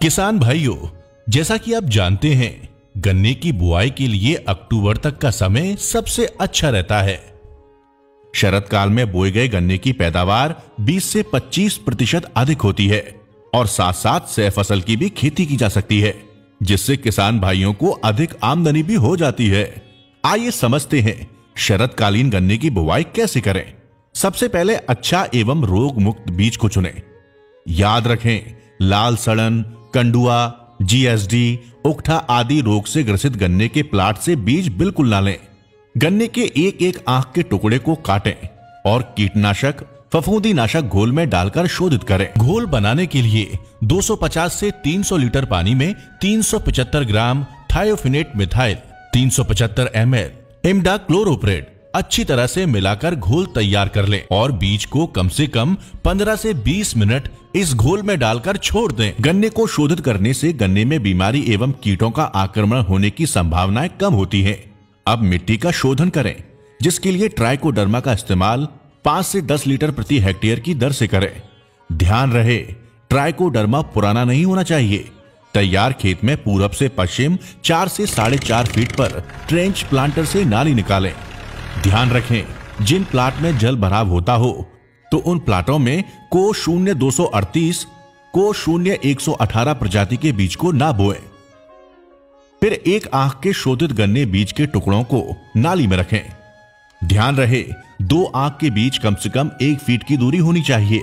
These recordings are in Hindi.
किसान भाइयों, जैसा कि आप जानते हैं, गन्ने की बुआई के लिए अक्टूबर तक का समय सबसे अच्छा रहता है। शरद काल में बोए गए गन्ने की पैदावार 20 से 25% अधिक होती है और साथ साथ सह फसल की भी खेती की जा सकती है, जिससे किसान भाइयों को अधिक आमदनी भी हो जाती है। आइए समझते हैं शरदकालीन गन्ने की बुआई कैसे करें। सबसे पहले अच्छा एवं रोग मुक्त बीज को चुनें। याद रखें, लाल सड़न, कंडुआ, जीएसडी, उकठा आदि रोग से ग्रसित गन्ने के प्लाट से बीज बिल्कुल ना लें। गन्ने के एक एक आंख के टुकड़े को काटें और कीटनाशक फफूंदीनाशक घोल में डालकर शोधित करें। घोल बनाने के लिए 250 से 300 लीटर पानी में 375 ग्राम थायोफिनेट मिथाइल, 375 ml इमिडाक्लोप्रिड अच्छी तरह से मिलाकर घोल तैयार कर लें और बीज को कम से कम 15 से 20 मिनट इस घोल में डालकर छोड़ दें। गन्ने को शोधित करने से गन्ने में बीमारी एवं कीटों का आक्रमण होने की संभावनाएं कम होती हैं। अब मिट्टी का शोधन करें, जिसके लिए ट्राइकोडर्मा का इस्तेमाल 5 से 10 लीटर प्रति हेक्टेयर की दर से करें। ध्यान रहे, ट्राइकोडर्मा पुराना नहीं होना चाहिए। तैयार खेत में पूरब से पश्चिम 4 से 4.5 फीट पर ट्रेंच प्लांटर से नाली निकालें। ध्यान रखें, जिन प्लाट में जल भराव होता हो तो उन प्लाटों में को 0238 को 0118 प्रजाति के बीज को ना बोएं। फिर एक आंख के शोधित गन्ने बीज के टुकड़ों को नाली में रखें। ध्यान रहे, 2 आंख के बीज कम से कम 1 फीट की दूरी होनी चाहिए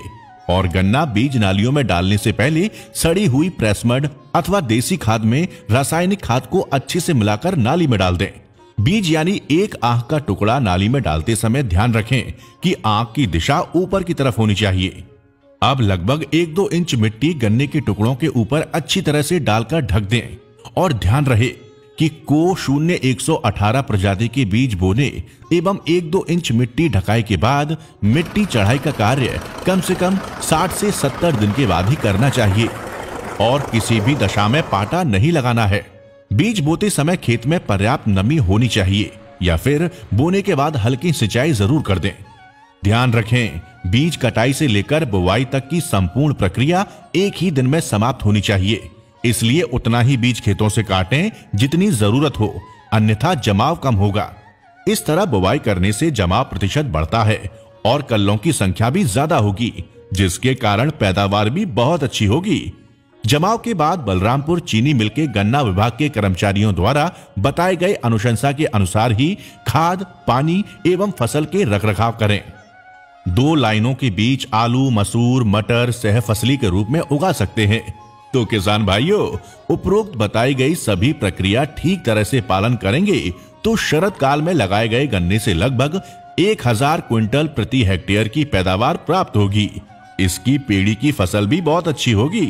और गन्ना बीज नालियों में डालने से पहले सड़ी हुई प्रेसमड अथवा देसी खाद में रासायनिक खाद को अच्छे से मिलाकर नाली में डाल दें। बीज यानी एक आंख का टुकड़ा नाली में डालते समय ध्यान रखें कि आंख की दिशा ऊपर की तरफ होनी चाहिए। अब लगभग 1-2 इंच मिट्टी गन्ने के टुकड़ों के ऊपर अच्छी तरह से डालकर ढक दें और ध्यान रहे कि को 0118 प्रजाति के बीज बोने एवं 1-2 इंच मिट्टी ढकाई के बाद मिट्टी चढ़ाई का कार्य कम से कम 60 से 70 दिन के बाद ही करना चाहिए और किसी भी दशा में पाटा नहीं लगाना है। बीज बोते समय खेत में पर्याप्त नमी होनी चाहिए या फिर बोने के बाद हल्की सिंचाई जरूर कर दें। ध्यान रखें, बीज कटाई से लेकर बुवाई तक की संपूर्ण प्रक्रिया एक ही दिन में समाप्त होनी चाहिए, इसलिए उतना ही बीज खेतों से काटें जितनी जरूरत हो, अन्यथा जमाव कम होगा। इस तरह बुवाई करने से जमाव प्रतिशत बढ़ता है और कल्लों की संख्या भी ज्यादा होगी, जिसके कारण पैदावार भी बहुत अच्छी होगी। जमाव के बाद बलरामपुर चीनी मिल के गन्ना विभाग के कर्मचारियों द्वारा बताए गए अनुशंसा के अनुसार ही खाद, पानी एवं फसल के रखरखाव करें। 2 लाइनों के बीच आलू, मसूर, मटर सह फसली के रूप में उगा सकते हैं। तो किसान भाइयों, उपरोक्त बताई गई सभी प्रक्रिया ठीक तरह से पालन करेंगे तो शरद काल में लगाए गए गन्ने से लगभग 1000 क्विंटल प्रति हेक्टेयर की पैदावार प्राप्त होगी। इसकी पेड़ी की फसल भी बहुत अच्छी होगी।